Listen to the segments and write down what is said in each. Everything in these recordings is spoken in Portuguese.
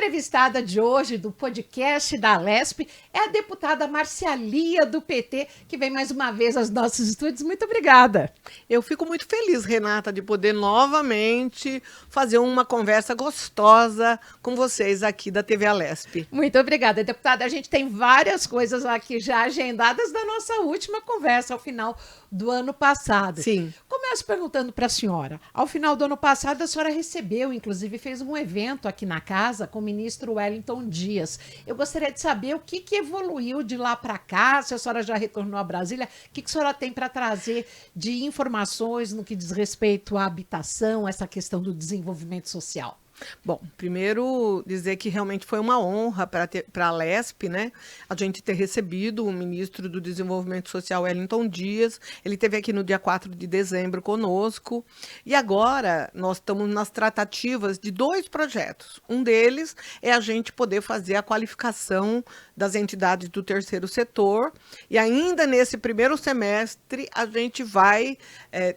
entrevistada de hoje do podcast da Alesp é a deputada Márcia Lia, do PT, que vem mais uma vez aos nossos estúdios. Muito obrigada. Eu fico muito feliz, Renata, de poder novamente fazer uma conversa gostosa com vocês aqui da TV Alesp. Muito obrigada, deputada. A gente tem várias coisas aqui já agendadas da nossa última conversa ao final do ano passado. Sim. Começo perguntando para a senhora. Ao final do ano passado, a senhora recebeu, inclusive fez um evento aqui na casa com o ministro Wellington Dias. Eu gostaria de saber o que evoluiu de lá para cá, se a senhora já retornou a Brasília, o que a senhora tem para trazer de informações no que diz respeito à habitação, essa questão do desenvolvimento social. Bom, primeiro dizer que realmente foi uma honra para a Alesp, né? A gente ter recebido o ministro do Desenvolvimento Social, Wellington Dias. Ele esteve aqui no dia 4 de dezembro conosco. E agora nós estamos nas tratativas de 2 projetos. Um deles é a gente poder fazer a qualificação das entidades do terceiro setor. E ainda nesse primeiro semestre, a gente vai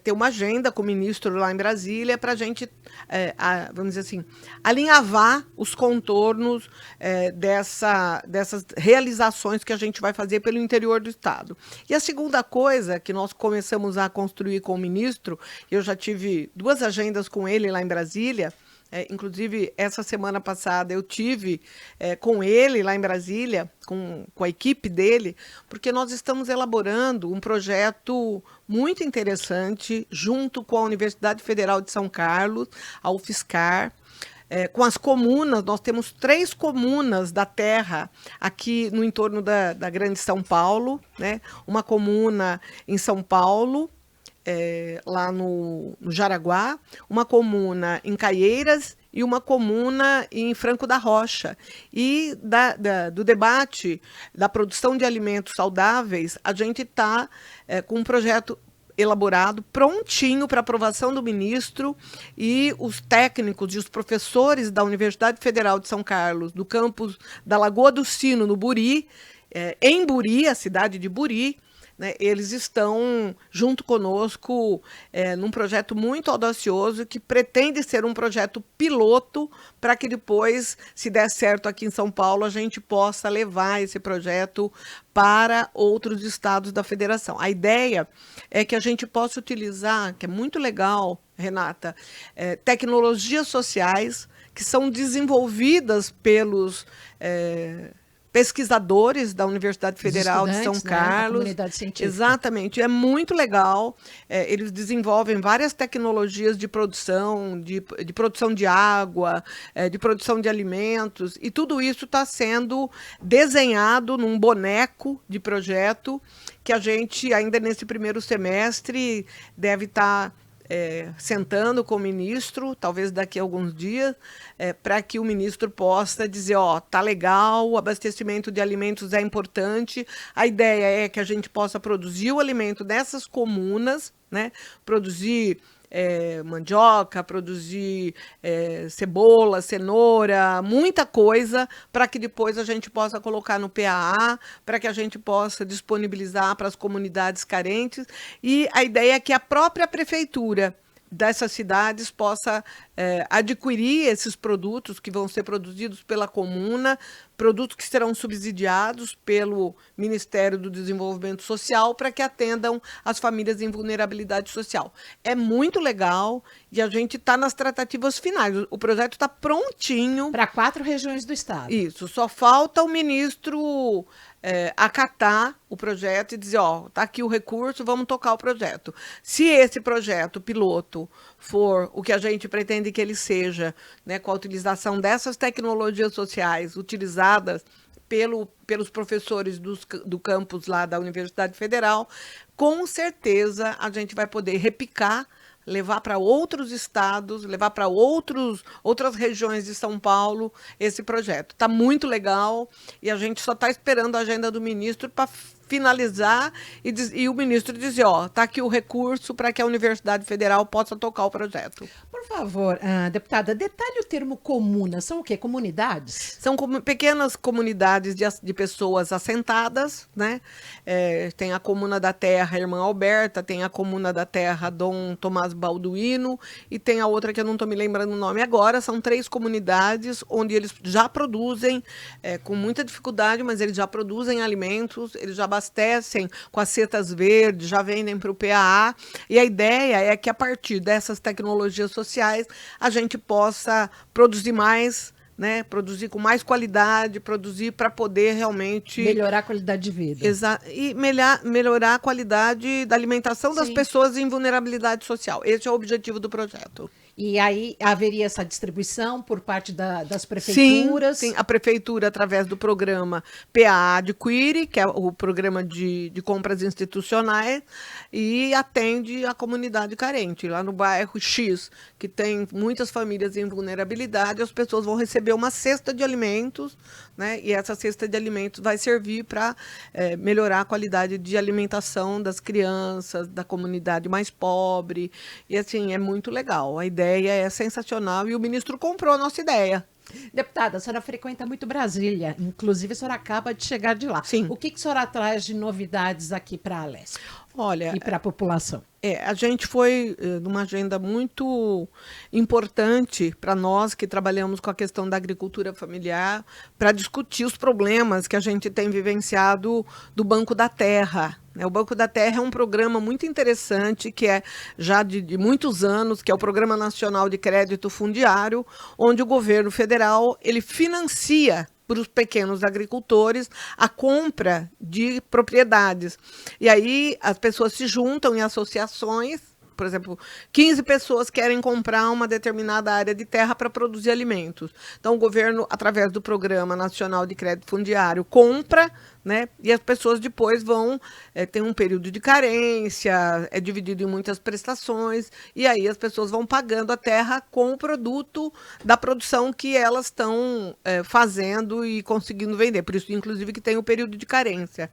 ter uma agenda com o ministro lá em Brasília para a gente, vamos dizer assim, alinhavar os contornos dessas realizações que a gente vai fazer pelo interior do estado. E a segunda coisa que nós começamos a construir com o ministro, eu já tive 2 agendas com ele lá em Brasília, inclusive essa semana passada eu tive com ele lá em Brasília, com a equipe dele, porque nós estamos elaborando um projeto muito interessante junto com a Universidade Federal de São Carlos, a UFSCar, com as comunas. Nós temos 3 comunas da terra aqui no entorno da Grande São Paulo, né? Uma comuna em São Paulo, lá no Jaraguá, uma comuna em Caieiras e uma comuna em Franco da Rocha. E do debate da produção de alimentos saudáveis, a gente está com um projeto elaborado, prontinho para aprovação do ministro, e os técnicos e os professores da Universidade Federal de São Carlos, do campus da Lagoa do Sino, no Buri, em Buri, a cidade de Buri, né, eles estão junto conosco num projeto muito audacioso que pretende ser um projeto piloto para que depois, se der certo aqui em São Paulo, a gente possa levar esse projeto para outros estados da federação. A ideia é que a gente possa utilizar, que é muito legal, Renata, tecnologias sociais que são desenvolvidas pelos pesquisadores da Universidade Federal de São Carlos. Comunidade científica. Exatamente, é muito legal. Eles desenvolvem várias tecnologias de produção, de produção de água, de produção de alimentos, e tudo isso está sendo desenhado num boneco de projeto que a gente, ainda nesse primeiro semestre, deve estar sentando com o ministro, talvez daqui a alguns dias, para que o ministro possa dizer, tá legal, o abastecimento de alimentos é importante, a ideia é que a gente possa produzir o alimento nessas comunas, né? Produzir mandioca, produzir cebola, cenoura, muita coisa, para que depois a gente possa colocar no PAA, para que a gente possa disponibilizar para as comunidades carentes. E a ideia é que a própria prefeitura dessas cidades possa adquirir esses produtos que vão ser produzidos pela comuna, produtos que serão subsidiados pelo Ministério do Desenvolvimento Social para que atendam as famílias em vulnerabilidade social. É muito legal e a gente está nas tratativas finais. O projeto está prontinho. Para 4 regiões do estado. Isso, só falta o ministro acatar o projeto e dizer, tá aqui o recurso, vamos tocar o projeto. Se esse projeto piloto for o que a gente pretende que ele seja, né, com a utilização dessas tecnologias sociais utilizadas pelos professores do campus lá da Universidade Federal, com certeza a gente vai poder repicar, levar para outros estados, levar para outras regiões de São Paulo esse projeto. Está muito legal e a gente só está esperando a agenda do ministro para finalizar e o ministro dizer, ó, está aqui o recurso para que a Universidade Federal possa tocar o projeto. Por favor, deputada, detalhe o termo comuna. São o quê? Comunidades? São pequenas comunidades de pessoas assentadas, né? Tem a Comuna da Terra Irmã Alberta, tem a Comuna da Terra Dom Tomás Balduino e tem a outra que eu não estou me lembrando o nome agora. São 3 comunidades onde eles já produzem, com muita dificuldade, mas eles já produzem alimentos, eles já abastecem com as setas verdes, já vendem para o PAA. E a ideia é que a partir dessas tecnologias sociais a gente possa produzir mais, né? Produzir com mais qualidade, produzir para poder realmente melhorar a qualidade de vida. E melhorar a qualidade da alimentação das pessoas em vulnerabilidade social. Esse é o objetivo do projeto. E aí haveria essa distribuição por parte das prefeituras? Sim, a prefeitura, através do programa PAA Adquire, que é o programa de compras institucionais, e atende a comunidade carente. Lá no bairro X, que tem muitas famílias em vulnerabilidade, as pessoas vão receber uma cesta de alimentos, né? E essa cesta de alimentos vai servir para melhorar a qualidade de alimentação das crianças, da comunidade mais pobre. E assim, é muito legal. A ideia é sensacional e o ministro comprou a nossa ideia. Deputada, a senhora frequenta muito Brasília, inclusive a senhora acaba de chegar de lá. Sim. O que a senhora traz de novidades aqui para a Lesp? Olha, e para a população? A gente foi numa agenda muito importante para nós que trabalhamos com a questão da agricultura familiar, para discutir os problemas que a gente tem vivenciado do Banco da Terra. O Banco da Terra é um programa muito interessante, que é já de muitos anos, que é o Programa Nacional de Crédito Fundiário, onde o governo federal ele financia para os pequenos agricultores a compra de propriedades. E aí as pessoas se juntam em associações, por exemplo, 15 pessoas querem comprar uma determinada área de terra para produzir alimentos. Então o governo, através do Programa Nacional de Crédito Fundiário, compra, né? E as pessoas depois vão ter um período de carência, é dividido em muitas prestações, e aí as pessoas vão pagando a terra com o produto da produção que elas estão fazendo e conseguindo vender. Por isso, inclusive, que tem o período de carência.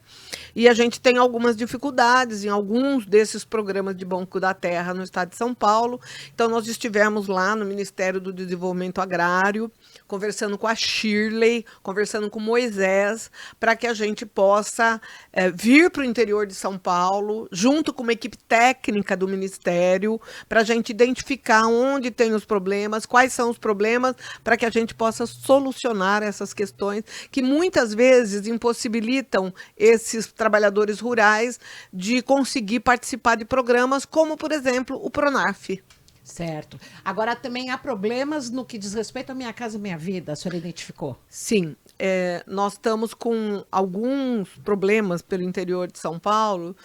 E a gente tem algumas dificuldades em alguns desses programas de Banco da Terra no estado de São Paulo. Então, nós estivemos lá no Ministério do Desenvolvimento Agrário, conversando com a Shirley, conversando com o Moisés, para que a gente possa vir para o interior de São Paulo, junto com uma equipe técnica do Ministério, para a gente identificar onde tem os problemas, quais são os problemas, para que a gente possa solucionar essas questões que muitas vezes impossibilitam esses trabalhadores rurais de conseguir participar de programas como, por exemplo, o Pronaf. Certo. Agora também há problemas no que diz respeito à Minha Casa Minha Vida, a senhora identificou? Sim, nós estamos com alguns problemas pelo interior de São Paulo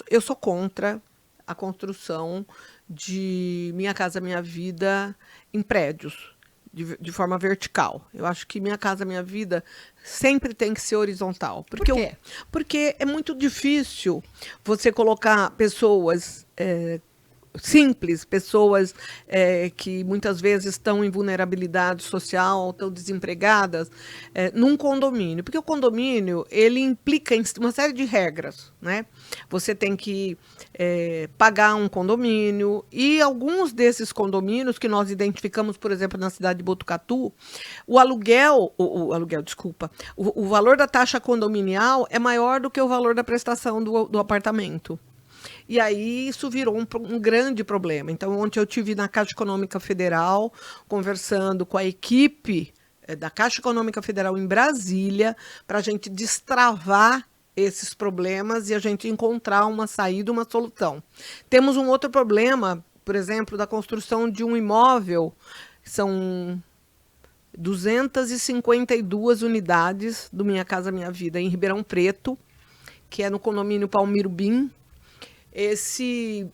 eu sou contra a construção de Minha Casa Minha Vida em prédios, de forma vertical. Eu acho que Minha Casa Minha Vida sempre tem que ser horizontal. Por quê? Porque é muito difícil você colocar pessoas simples, pessoas que muitas vezes estão em vulnerabilidade social, estão desempregadas, num condomínio. Porque o condomínio, ele implica em uma série de regras, né? Você tem que pagar um condomínio, e alguns desses condomínios que nós identificamos, por exemplo, na cidade de Botucatu, o valor da taxa condominial é maior do que o valor da prestação do apartamento. E aí isso virou um grande problema. Então, ontem eu estive na Caixa Econômica Federal, conversando com a equipe da Caixa Econômica Federal em Brasília, para a gente destravar esses problemas e a gente encontrar uma saída, uma solução. Temos um outro problema, por exemplo, da construção de um imóvel, são 252 unidades do Minha Casa Minha Vida em Ribeirão Preto, que é no condomínio Palmiro Bim. Esse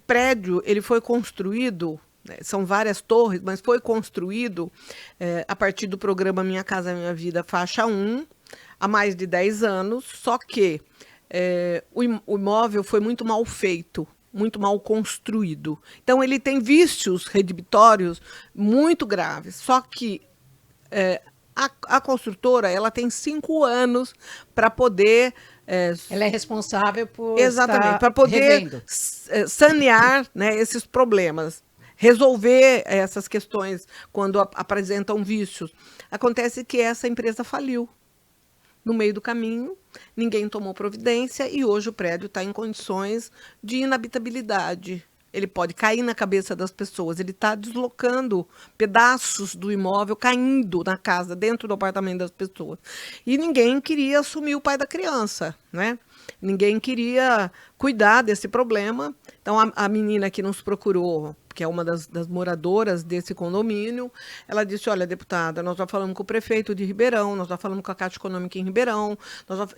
prédio ele foi construído, são várias torres, mas foi construído a partir do programa Minha Casa Minha Vida Faixa 1, há mais de 10 anos, só que o imóvel foi muito mal feito, muito mal construído. Então, ele tem vícios redibitórios muito graves, só que A construtora, ela tem 5 anos para poder... Ela é responsável por exatamente, para poder sanear, né, esses problemas, resolver essas questões quando apresentam vícios. Acontece que essa empresa faliu no meio do caminho, ninguém tomou providência e hoje o prédio está em condições de inabitabilidade. Ele pode cair na cabeça das pessoas, ele está deslocando pedaços do imóvel, caindo na casa, dentro do apartamento das pessoas. E ninguém queria assumir o pai da criança, né? Ninguém queria cuidar desse problema. Então, a menina que nos procurou, que é uma das moradoras desse condomínio, ela disse, olha, deputada, nós já falamos com o prefeito de Ribeirão, nós já falamos com a Caixa Econômica em Ribeirão.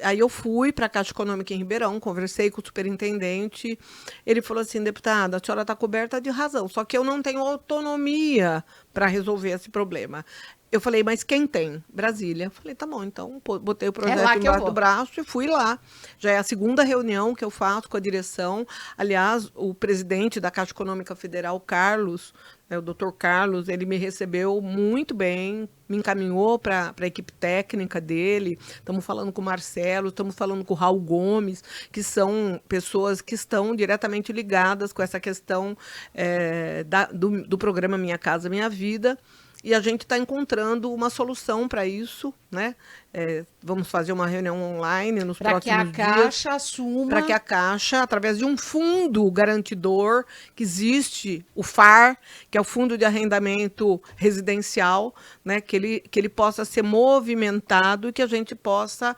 Aí eu fui para a Caixa Econômica em Ribeirão, conversei com o superintendente, ele falou assim, deputada, a senhora está coberta de razão, só que eu não tenho autonomia para resolver esse problema. Eu falei, mas quem tem? Brasília. Eu falei, tá bom, então botei o projeto embaixo do braço e fui lá. Já é a segunda reunião que eu faço com a direção. Aliás, o presidente da Caixa Econômica Federal, Carlos, né, o doutor Carlos, ele me recebeu muito bem, me encaminhou para a equipe técnica dele. Estamos falando com o Marcelo, estamos falando com o Raul Gomes, que são pessoas que estão diretamente ligadas com essa questão do programa Minha Casa Minha Vida. E a gente está encontrando uma solução para isso, né? Vamos fazer uma reunião online nos próximos dias. Para que a Caixa assuma... Para que a Caixa, através de um fundo garantidor, que existe, o FAR, que é o Fundo de Arrendamento Residencial, né? Que ele possa ser movimentado e que a gente possa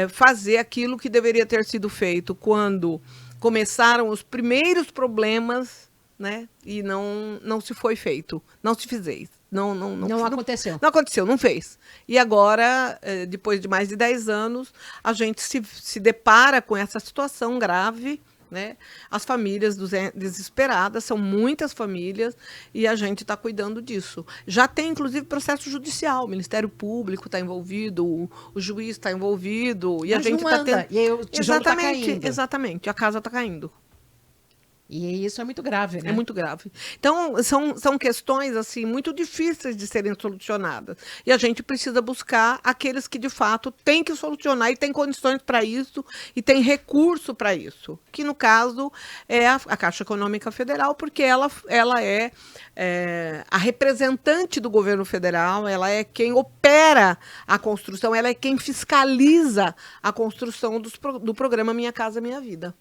fazer aquilo que deveria ter sido feito quando começaram os primeiros problemas, né? E não se foi feito, não se fez. Não aconteceu. Não aconteceu, não fez. E agora, depois de mais de 10 anos, a gente se depara com essa situação grave, né? As famílias desesperadas, são muitas famílias, e a gente está cuidando disso. Já tem, inclusive, processo judicial, o Ministério Público está envolvido, o juiz está envolvido, e mas a gente está tendo... E aí o tijolo está caindo. Exatamente, a casa está caindo. E isso é muito grave, né? É muito grave. Então, são questões assim muito difíceis de serem solucionadas. E a gente precisa buscar aqueles que, de fato, têm que solucionar e têm condições para isso e têm recurso para isso. Que, no caso, é a Caixa Econômica Federal, porque ela é a representante do governo federal, ela é quem opera a construção, ela é quem fiscaliza a construção do programa Minha Casa Minha Vida.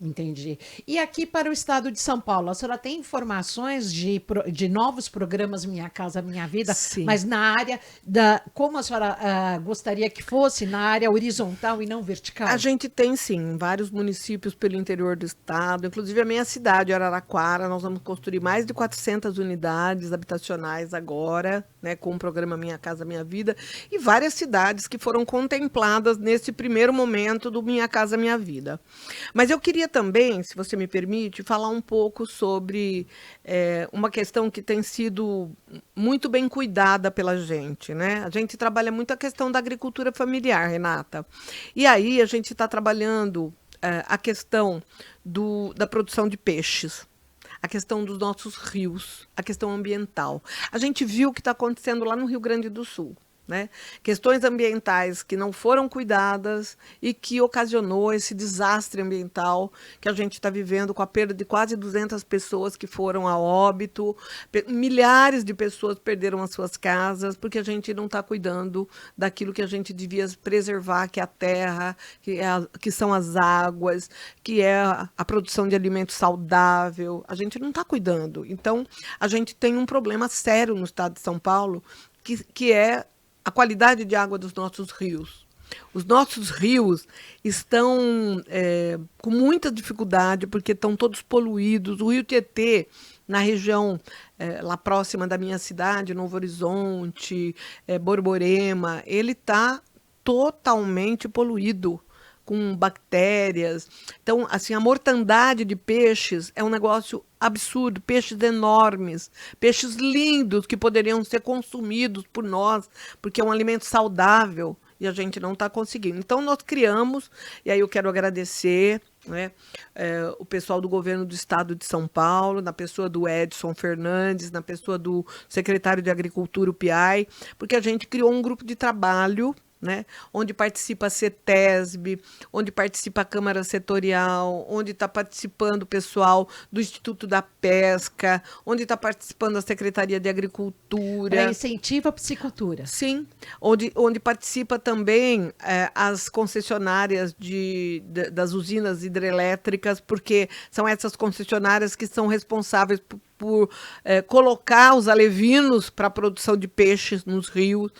Entendi. E aqui para o estado de São Paulo, a senhora tem informações de novos programas Minha Casa Minha Vida? Sim. Mas na área como a senhora gostaria que fosse, na área horizontal e não vertical? A gente tem, sim, vários municípios pelo interior do estado, inclusive a minha cidade, Araraquara, nós vamos construir mais de 400 unidades habitacionais agora, né, com o programa Minha Casa Minha Vida, e várias cidades que foram contempladas nesse primeiro momento do Minha Casa Minha Vida. Mas eu queria também, se você me permite, falar um pouco sobre uma questão que tem sido muito bem cuidada pela gente, né? A gente trabalha muito a questão da agricultura familiar, Renata. E aí a gente está trabalhando a questão da produção de peixes, a questão dos nossos rios, a questão ambiental. A gente viu o que está acontecendo lá no Rio Grande do Sul, né? Questões ambientais que não foram cuidadas e que ocasionou esse desastre ambiental que a gente está vivendo, com a perda de quase 200 pessoas que foram a óbito, milhares de pessoas perderam as suas casas, porque a gente não está cuidando daquilo que a gente devia preservar, que é a terra, que são as águas, que é a produção de alimento saudável. A gente não está cuidando. Então, a gente tem um problema sério no estado de São Paulo, que é a qualidade de água dos nossos rios. Os nossos rios estão com muita dificuldade, porque estão todos poluídos. O Rio Tietê, na região lá próxima da minha cidade, Novo Horizonte, Borborema, ele está totalmente poluído, com bactérias. Então, assim, a mortandade de peixes é um negócio absurdo, peixes enormes, peixes lindos que poderiam ser consumidos por nós, porque é um alimento saudável e a gente não está conseguindo. Então, nós criamos, e aí eu quero agradecer né? O pessoal do governo do estado de São Paulo, na pessoa do Edson Fernandes, na pessoa do secretário de Agricultura, o PIAI, porque a gente criou um grupo de trabalho, né, onde participa a CETESB, onde participa a Câmara Setorial, onde está participando o pessoal do Instituto da Pesca, onde está participando a Secretaria de Agricultura. Para incentivo à piscicultura. Sim, onde participa também as concessionárias das usinas hidrelétricas, porque são essas concessionárias que são responsáveis por colocar os alevinos para a produção de peixes nos rios.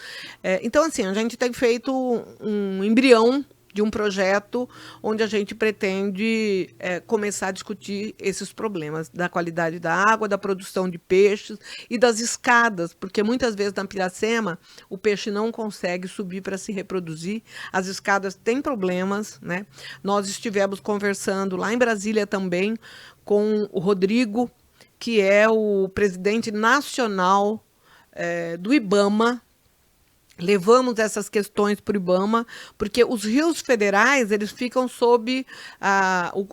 Então, assim, a gente tem feito um embrião de um projeto onde a gente pretende começar a discutir esses problemas da qualidade da água, da produção de peixes e das escadas, porque muitas vezes na Piracema o peixe não consegue subir para se reproduzir, as escadas têm problemas, né? Nós estivemos conversando lá em Brasília também com o Rodrigo, que é o presidente nacional do IBAMA. Levamos essas questões para o IBAMA, porque os rios federais eles ficam sob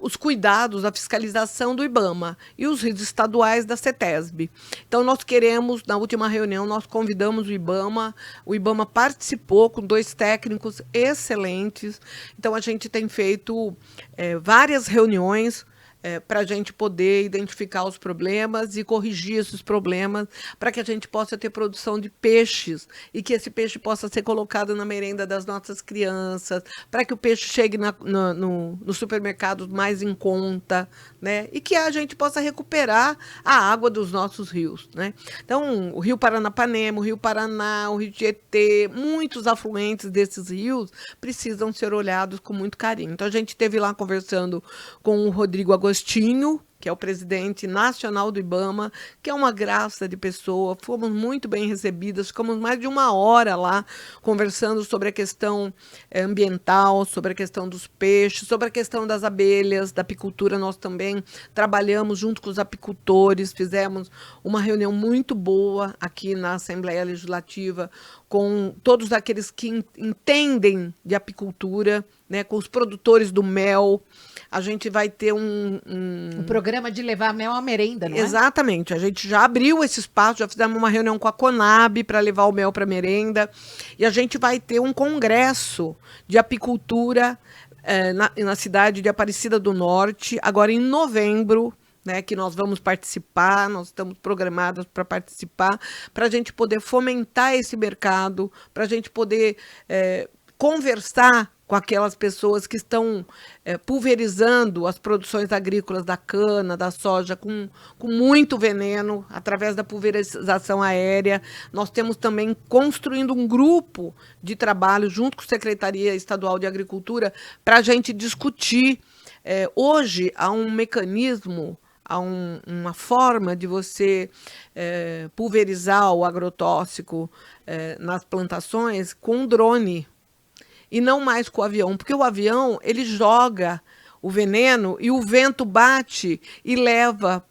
os cuidados, a fiscalização do IBAMA, e os rios estaduais da CETESB. Então, nós queremos, na última reunião, nós convidamos o IBAMA participou com 2 técnicos excelentes. Então, a gente tem feito várias reuniões para a gente poder identificar os problemas e corrigir esses problemas, para que a gente possa ter produção de peixes e que esse peixe possa ser colocado na merenda das nossas crianças, para que o peixe chegue no supermercado mais em conta, né? E que a gente possa recuperar a água dos nossos rios, né? Então, o Rio Paranapanema, o Rio Paraná, o Rio Tietê, muitos afluentes desses rios precisam ser olhados com muito carinho. Então, a gente esteve lá conversando com o Rodrigo Agostinho, que é o presidente nacional do IBAMA, que é uma graça de pessoa. Fomos muito bem recebidas, ficamos mais de 1 hora lá conversando sobre a questão ambiental, sobre a questão dos peixes, sobre a questão das abelhas, da apicultura. Nós também trabalhamos junto com os apicultores, fizemos uma reunião muito boa aqui na Assembleia Legislativa com todos aqueles que entendem de apicultura, né, com os produtores do mel. A gente vai ter um programa de levar mel à merenda, não é? Exatamente. A gente já abriu esse espaço, já fizemos uma reunião com a Conab para levar o mel para merenda. E a gente vai ter um congresso de apicultura na cidade de Aparecida do Norte, agora em novembro, né, que nós vamos participar, nós estamos programadas para participar, para a gente poder fomentar esse mercado, para a gente poder conversar com aquelas pessoas que estão pulverizando as produções agrícolas da cana, da soja, com muito veneno, através da pulverização aérea. Nós temos também construindo um grupo de trabalho junto com a Secretaria Estadual de Agricultura para a gente discutir. Hoje há um mecanismo, há uma forma de você pulverizar o agrotóxico nas plantações com um drone, e não mais com o avião, porque o avião ele joga o veneno e o vento bate e leva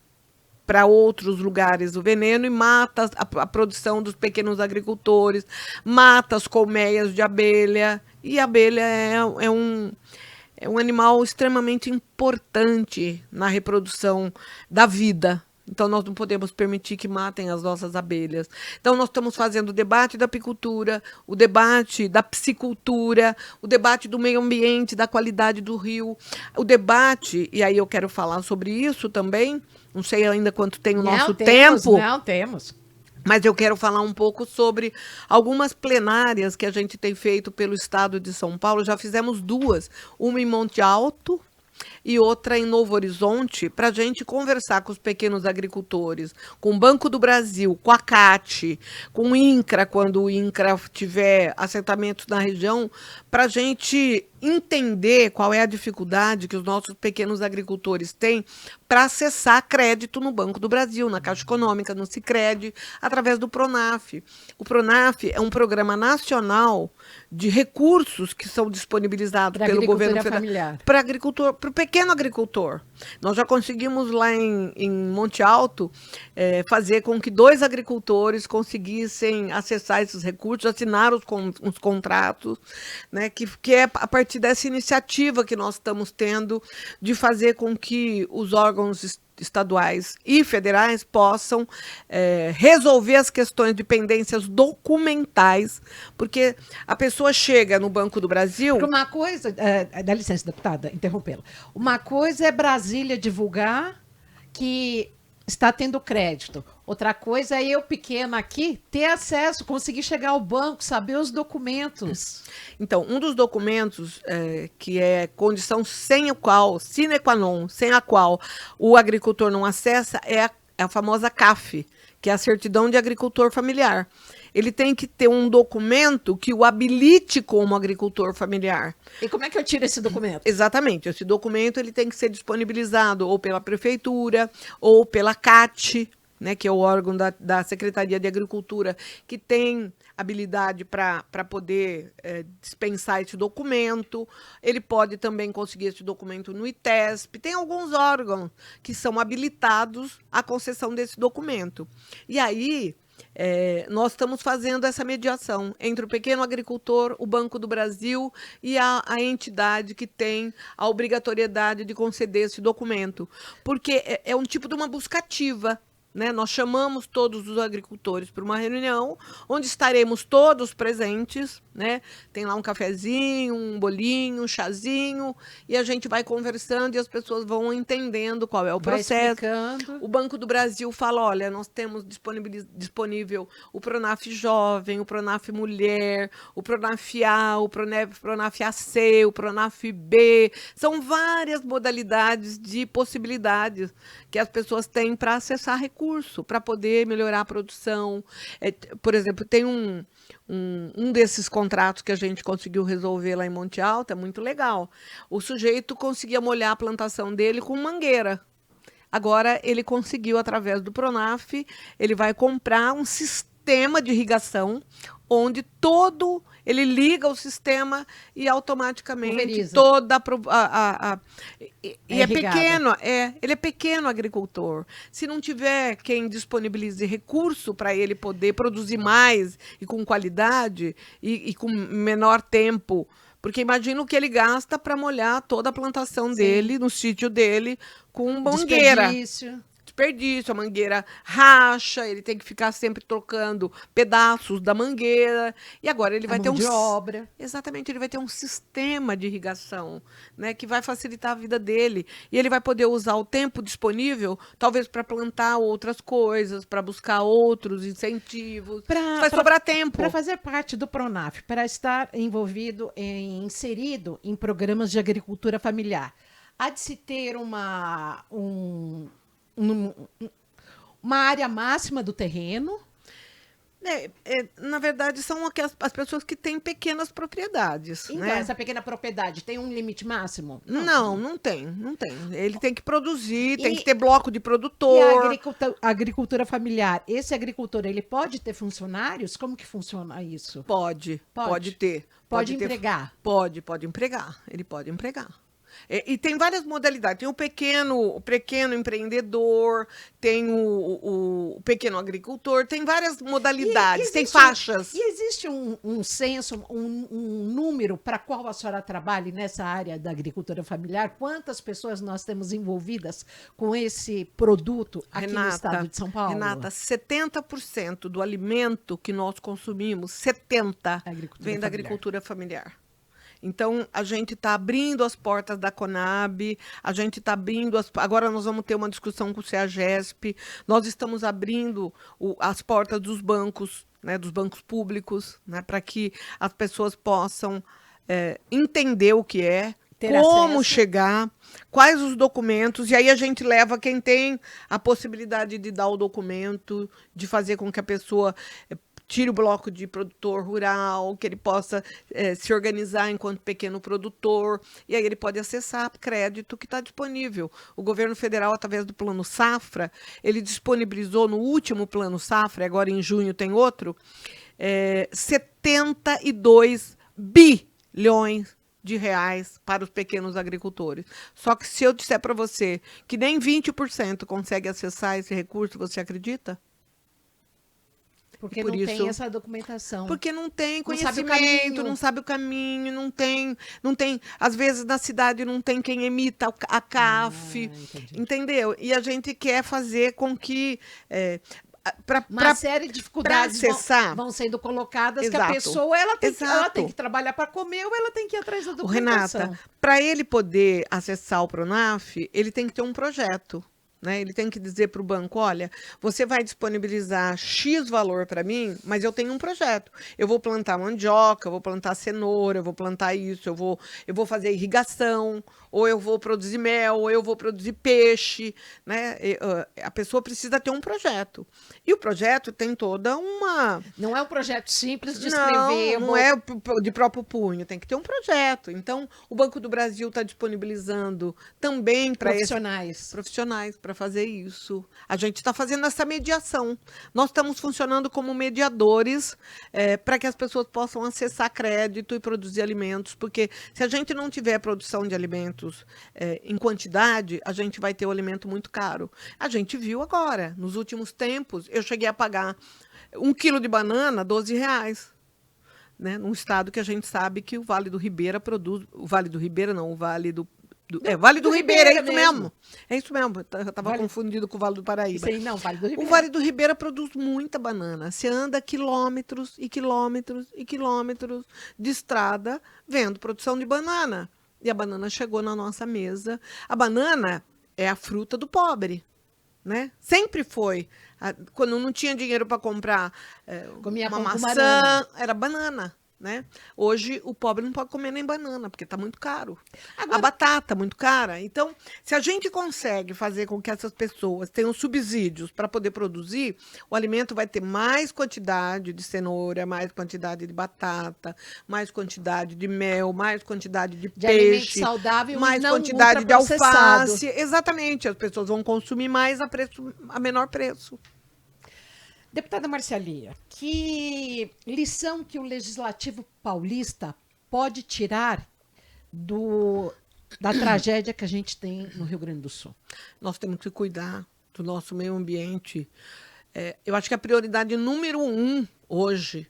para outros lugares o veneno e mata a produção dos pequenos agricultores, mata as colmeias de abelha, e a abelha é um animal extremamente importante na reprodução da vida. Então, nós não podemos permitir que matem as nossas abelhas. Então, nós estamos fazendo o debate da apicultura, o debate da piscicultura, o debate do meio ambiente, da qualidade do rio, o debate, e aí eu quero falar sobre isso também, não sei ainda quanto tem o nosso tempo. Não, temos. Mas eu quero falar um pouco sobre algumas plenárias que a gente tem feito pelo estado de São Paulo. Já fizemos 2, uma em Monte Alto e outra em Novo Horizonte, para a gente conversar com os pequenos agricultores, com o Banco do Brasil, com a CAT, com o INCRA, quando o INCRA tiver assentamentos na região, para a gente entender qual é a dificuldade que os nossos pequenos agricultores têm para acessar crédito no Banco do Brasil, na Caixa Econômica, no Sicredi, através do PRONAF. O PRONAF é um programa nacional de recursos que são disponibilizados pelo governo federal para agricultor, o pequeno agricultor. Nós já conseguimos lá em Monte Alto fazer com que 2 agricultores conseguissem acessar esses recursos, assinar os contratos, né, que é a partir dessa iniciativa que nós estamos tendo de fazer com que os órgãos estaduais e federais possam resolver as questões de pendências documentais, porque a pessoa chega no Banco do Brasil... Porque uma coisa, dá licença, deputada, interrompê-la. Uma coisa é Brasília divulgar que está tendo crédito. Outra coisa é eu, pequena aqui, ter acesso, conseguir chegar ao banco, saber os documentos. Então, um dos documentos que é condição sine qua non, sem a qual o agricultor não acessa, é a famosa CAF, que é a Certidão de Agricultor Familiar. Ele tem que ter um documento que o habilite como agricultor familiar. E como é que eu tiro esse documento? Exatamente. Esse documento ele tem que ser disponibilizado ou pela prefeitura ou pela CAT, né, que é o órgão da Secretaria de Agricultura, que tem habilidade para poder dispensar esse documento. Ele pode também conseguir esse documento no ITESP. Tem alguns órgãos que são habilitados à concessão desse documento. E aí... nós estamos fazendo essa mediação entre o pequeno agricultor, o Banco do Brasil e a entidade que tem a obrigatoriedade de conceder esse documento, porque é um tipo de uma buscativa. Né? Nós chamamos todos os agricultores para uma reunião, onde estaremos todos presentes, né? Tem lá um cafezinho, um bolinho, um chazinho, e a gente vai conversando e as pessoas vão entendendo qual é o processo. O Banco do Brasil fala, olha, nós temos disponível o Pronaf Jovem, o Pronaf Mulher, o Pronaf A, o Pronaf AC, o Pronaf B. São várias modalidades de possibilidades que as pessoas têm para acessar recurso, para poder melhorar a produção. Por exemplo, tem um desses contratos que a gente conseguiu resolver lá em Monte Alto, é muito legal. O sujeito conseguia molhar a plantação dele com mangueira. Agora, ele conseguiu, através do Pronaf, ele vai comprar um sistema de irrigação, onde ele liga o sistema e automaticamente pulveriza. Toda ele é pequeno agricultor. Se não tiver quem disponibilize recurso para ele poder produzir mais e com qualidade e com menor tempo, porque imagina o que ele gasta para molhar toda a plantação dele, no sítio dele, com mangueira. Desperdício, a mangueira racha, ele tem que ficar sempre trocando pedaços da mangueira, e agora ele vai ter obra. Exatamente, ele vai ter um sistema de irrigação, né, que vai facilitar a vida dele, e ele vai poder usar o tempo disponível, talvez para plantar outras coisas, para buscar outros incentivos, vai sobrar tempo. Para fazer parte do Pronaf, para estar inserido em programas de agricultura familiar, há de se ter uma área máxima do terreno? Na verdade, são as pessoas que têm pequenas propriedades. Então, né? Essa pequena propriedade tem um limite máximo? Não tem. Ele tem que produzir, tem que ter bloco de produtor. E a agricultura familiar, esse agricultor, ele pode ter funcionários? Como que funciona isso? Pode ter. Pode empregar? Pode empregar. Ele pode empregar. E tem várias modalidades. Tem o pequeno empreendedor, tem o pequeno agricultor, tem várias modalidades, tem faixas. E existe um censo, um número para qual a senhora trabalha nessa área da agricultura familiar? Quantas pessoas nós temos envolvidas com esse produto aqui no estado de São Paulo? Renata, 70% do alimento que nós consumimos, 70% vem da agricultura familiar. Então, a gente está abrindo as portas da Conab, a gente está abrindo... Agora nós vamos ter uma discussão com o CEAGESP, nós estamos abrindo as portas dos bancos, né, dos bancos públicos, né, para que as pessoas possam entender o que é, como chegar, quais os documentos, e aí a gente leva quem tem a possibilidade de dar o documento, de fazer com que a pessoa... tire o bloco de produtor rural, que ele possa se organizar enquanto pequeno produtor, e aí ele pode acessar crédito que está disponível. O governo federal, através do Plano Safra, ele disponibilizou no último Plano Safra, agora em junho tem outro, 72 bilhões de reais para os pequenos agricultores. Só que se eu disser para você que nem 20% consegue acessar esse recurso, você acredita? Porque Por não isso, tem essa documentação. porque não tem Não sabe o conhecimento, caminho. não sabe o caminho, não tem, às vezes na cidade não tem quem emita a CAF, Entendi. entendeu? E a gente quer fazer com que Uma série de dificuldades acessar, vão sendo colocadas que a exato, pessoa ela tem exato. que trabalhar para comer ou ela tem que ir atrás da O documentação. Renata, para ele poder acessar o Pronaf, ele tem que ter um projeto. Né? Ele tem que dizer para o banco, olha, você vai disponibilizar X valor para mim, mas eu tenho um projeto. Eu vou plantar mandioca, eu vou plantar cenoura, eu vou plantar isso, eu vou fazer irrigação, ou eu vou produzir mel, ou eu vou produzir peixe. Né? A pessoa precisa ter um projeto. E o projeto tem toda uma... Não é um projeto simples de escrever. Não é de próprio punho, tem que ter um projeto. Então, o Banco do Brasil está disponibilizando também para profissionais para fazer isso. A gente está fazendo essa mediação. Nós estamos funcionando como mediadores para que as pessoas possam acessar crédito e produzir alimentos, porque se a gente não tiver produção de alimentos em quantidade, a gente vai ter o alimento muito caro. A gente viu agora, nos últimos tempos, eu cheguei a pagar 1 quilo de banana, R$12. Né? Num estado que a gente sabe que o Vale do Ribeira produz... O Vale do Ribeira não, o Vale do... Vale do Ribeira, é isso mesmo. É isso mesmo. Eu estava confundido com o Vale do Paraíba. Sim, não, Vale do Ribeira. O Vale do Ribeira produz muita banana. Você anda quilômetros e quilômetros e quilômetros de estrada vendo produção de banana. E a banana chegou na nossa mesa. A banana é a fruta do pobre. Né? Sempre foi. Quando não tinha dinheiro para comprar uma maçã, era banana. Né? Hoje o pobre não pode comer nem banana, porque está muito caro. Agora, a batata muito cara. Então, se a gente consegue fazer com que essas pessoas tenham subsídios para poder produzir, o alimento vai ter mais quantidade de cenoura, mais quantidade de batata, mais quantidade de mel, mais quantidade de peixe, saudável, mais quantidade de alface. Exatamente, as pessoas vão consumir mais a menor preço. Deputada Marcialia, que lição que o Legislativo paulista pode tirar da tragédia que a gente tem no Rio Grande do Sul? Nós temos que cuidar do nosso meio ambiente. Eu acho que a prioridade número 1 hoje,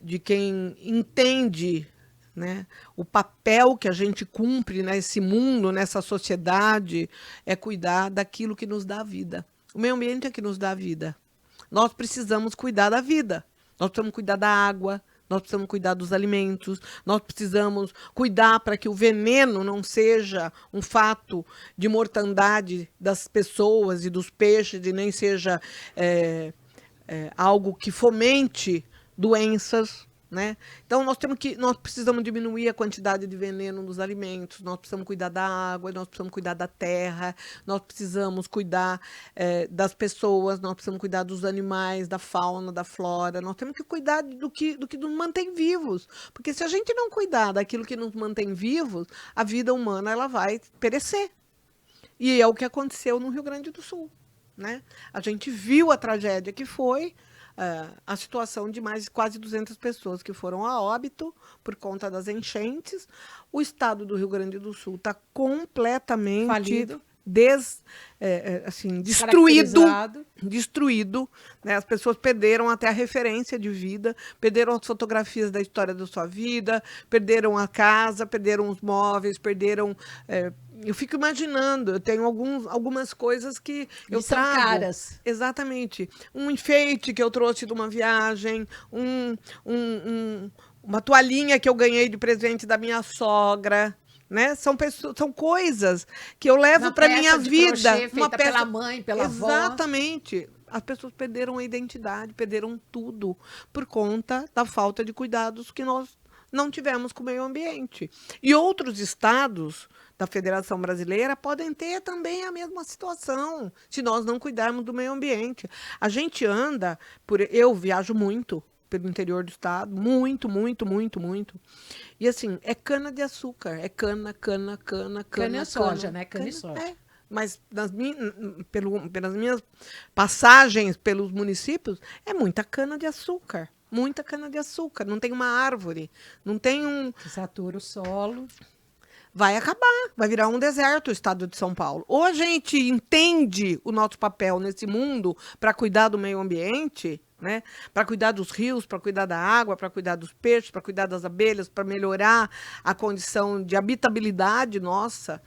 de quem entende, né, o papel que a gente cumpre nesse mundo, nessa sociedade, é cuidar daquilo que nos dá vida. O meio ambiente é que nos dá vida. Nós precisamos cuidar da vida, nós precisamos cuidar da água, nós precisamos cuidar dos alimentos, nós precisamos cuidar para que o veneno não seja um fato de mortandade das pessoas e dos peixes, e nem seja algo que fomente doenças. Né? Então, nós precisamos diminuir a quantidade de veneno nos alimentos, nós precisamos cuidar da água, nós precisamos cuidar da terra, nós precisamos cuidar das pessoas, nós precisamos cuidar dos animais, da fauna, da flora, nós temos que cuidar do que nos mantém vivos, porque se a gente não cuidar daquilo que nos mantém vivos, a vida humana ela vai perecer. E é o que aconteceu no Rio Grande do Sul. Né? A gente viu a tragédia que foi a situação de mais de quase 200 pessoas que foram a óbito por conta das enchentes. O estado do Rio Grande do Sul está completamente falido, destruído. Né? As pessoas perderam até a referência de vida, perderam as fotografias da história da sua vida, perderam a casa, perderam os móveis, perderam... eu fico imaginando, eu tenho algumas coisas que eu trago. São caras. Exatamente. Um enfeite que eu trouxe de uma viagem, uma toalhinha que eu ganhei de presente da minha sogra. Né? São coisas que eu levo para minha vida. Crochê, uma peça pela mãe, pela avó. Exatamente. As pessoas perderam a identidade, perderam tudo por conta da falta de cuidados que nós não tivemos com o meio ambiente. E outros estados da Federação Brasileira podem ter também a mesma situação, se nós não cuidarmos do meio ambiente. A gente anda, eu viajo muito pelo interior do estado, muito. E assim, é cana de açúcar, é cana. Cana e soja, né? Cana e soja. Mas pelas minhas passagens pelos municípios, é muita cana de açúcar. muita cana-de-açúcar, não tem uma árvore, não tem um... Que satura o solo. Vai acabar, vai virar um deserto o estado de São Paulo. Ou a gente entende o nosso papel nesse mundo para cuidar do meio ambiente, né? Para cuidar dos rios, para cuidar da água, para cuidar dos peixes, para cuidar das abelhas, para melhorar a condição de habitabilidade nossa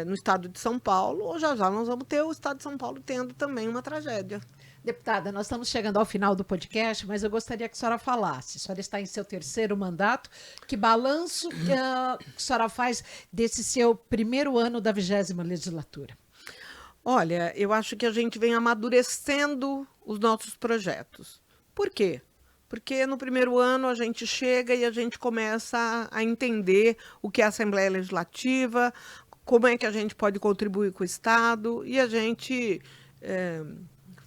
no estado de São Paulo, ou já nós vamos ter o estado de São Paulo tendo também uma tragédia. Deputada, nós estamos chegando ao final do podcast, mas eu gostaria que a senhora falasse. A senhora está em seu 3º mandato. Que balanço a senhora faz desse seu primeiro ano da 20ª legislatura? Olha, eu acho que a gente vem amadurecendo os nossos projetos. Por quê? Porque no primeiro ano a gente chega e a gente começa a entender o que é a Assembleia Legislativa, como é que a gente pode contribuir com o Estado, e a gente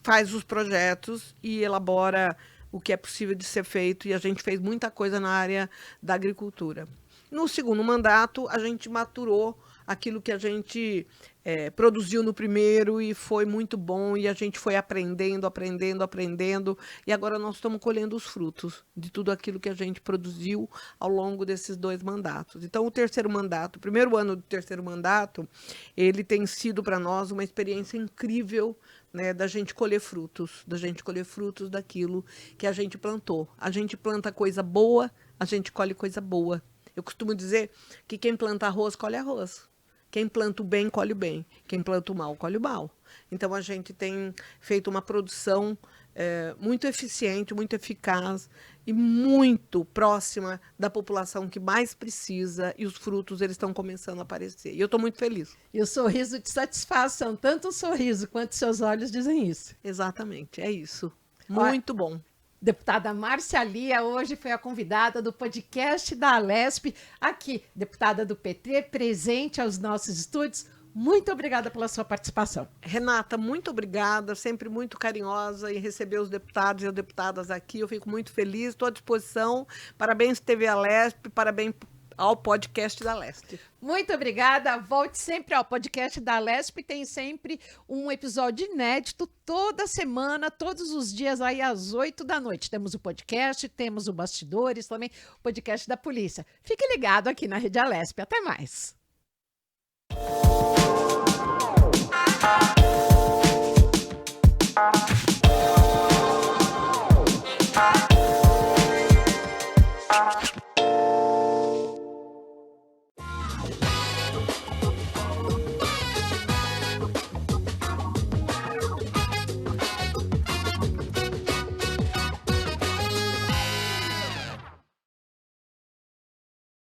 faz os projetos e elabora o que é possível de ser feito, e a gente fez muita coisa na área da agricultura. No segundo mandato, a gente maturou aquilo que a gente produziu no primeiro e foi muito bom, e a gente foi aprendendo, e agora nós estamos colhendo os frutos de tudo aquilo que a gente produziu ao longo desses 2 mandatos. Então, o primeiro ano do terceiro mandato, ele tem sido para nós uma experiência incrível, né, da gente colher frutos daquilo que a gente plantou. A gente planta coisa boa, a gente colhe coisa boa. Eu costumo dizer que quem planta arroz, colhe arroz. Quem planta o bem, colhe o bem. Quem planta o mal, colhe o mal. Então, a gente tem feito uma produção muito eficiente, muito eficaz e muito próxima da população que mais precisa, e os frutos eles estão começando a aparecer. E eu estou muito feliz. E o sorriso de satisfação, tanto o sorriso quanto seus olhos dizem isso. Exatamente, é isso. Muito bom. Deputada Márcia Lia hoje foi a convidada do podcast da Alesp, aqui, deputada do PT, presente aos nossos estúdios. Muito obrigada pela sua participação. Renata, muito obrigada, sempre muito carinhosa em receber os deputados e as deputadas aqui. Eu fico muito feliz, estou à disposição. Parabéns, TV Alesp, parabéns ao podcast da Alesp. Muito obrigada. Volte sempre ao podcast da Alesp. Tem sempre um episódio inédito toda semana, todos os dias aí às 20h. Temos o podcast, temos o Bastidores, também o podcast da Polícia. Fique ligado aqui na Rede Alesp. Até mais.